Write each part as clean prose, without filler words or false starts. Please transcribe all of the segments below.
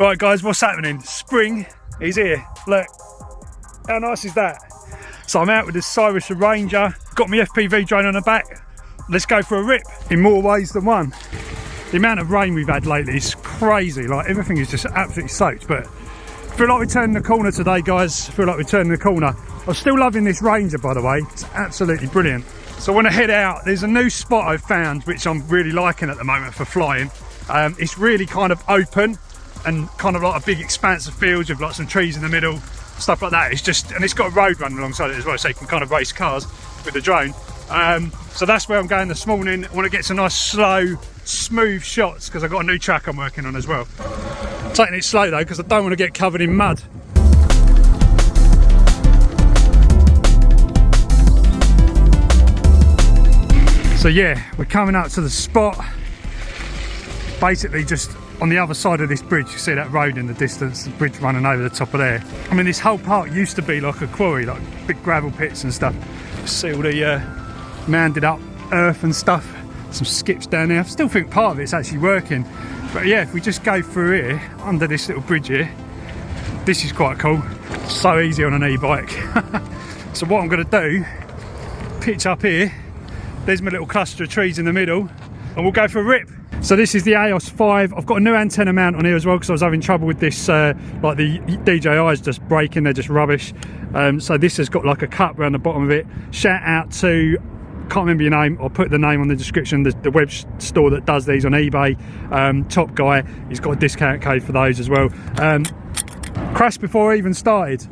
Right guys, what's happening? Spring is here. Look, how nice is that? So I'm out with this Cyrus Ranger, got my FPV drone on the back. Let's go for a rip in more ways than one. The amount of rain we've had lately is crazy. Like everything is just absolutely soaked, but I feel like we're turning the corner today, guys. I feel like we're turning the corner. I'm still loving this Ranger, by the way. It's absolutely brilliant. So I want to head out. There's a new spot I've found, which I'm really liking at the moment for flying. It's really kind of open and kind of like a big expanse of fields with like some trees in the middle, stuff like that. It's just, and it's got a road running alongside it as well, so you can kind of race cars with the drone. So that's where I'm going this morning. I want to get some nice slow, smooth shots because I've got a new track I'm working on as well. I'm taking it slow though because I don't want to get covered in mud. So yeah, we're coming up to the spot, basically just on the other side of this bridge. You see that road in the distance, the bridge running over the top of there. I mean, this whole park used to be like a quarry, like big gravel pits and stuff. You see all the mounded up earth and stuff, some skips down there. I still think part of it's actually working. But yeah, if we just go through here, under this little bridge here, this is quite cool. So easy on an e-bike. So what I'm gonna do, pitch up here, there's my little cluster of trees in the middle, and we'll go for a rip. So this is the EOS 5. I've got a new antenna mount on here as well because I was having trouble with this, like the DJI's just breaking, they're just rubbish. So this has got like a cup around the bottom of it. Shout out to, can't remember your name, I'll put the name on the description, the web store that does these on eBay. Top guy, he's got a discount code for those as well. Crashed before I even started.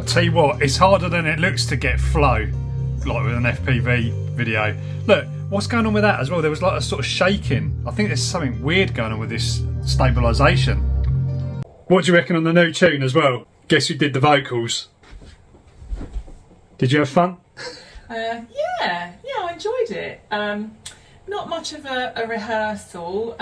Tell you what, it's harder than it looks to get flow, like with an FPV video. Look, what's going on with that as well? There was like a sort of shaking. I think there's something weird going on with this stabilisation. What do you reckon on the new tune as well? Guess who did the vocals? Did you have fun? Yeah, I enjoyed it. Not much of a rehearsal,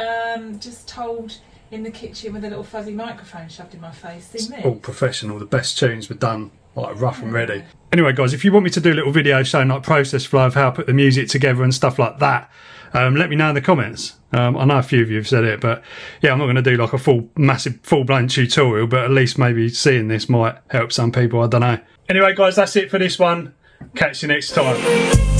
just told in the kitchen with a little fuzzy microphone shoved in my face, sing this. All professional, the best tunes were done like rough and ready. Anyway guys, if you want me to do a little video showing like process flow of how I put the music together and stuff like that, let me know in the comments. I know a few of you have said it, but yeah, I'm not going to do like a massive full-blown tutorial, but at least maybe seeing this might help some people, I don't know. Anyway guys, that's it for this one. Catch you next time.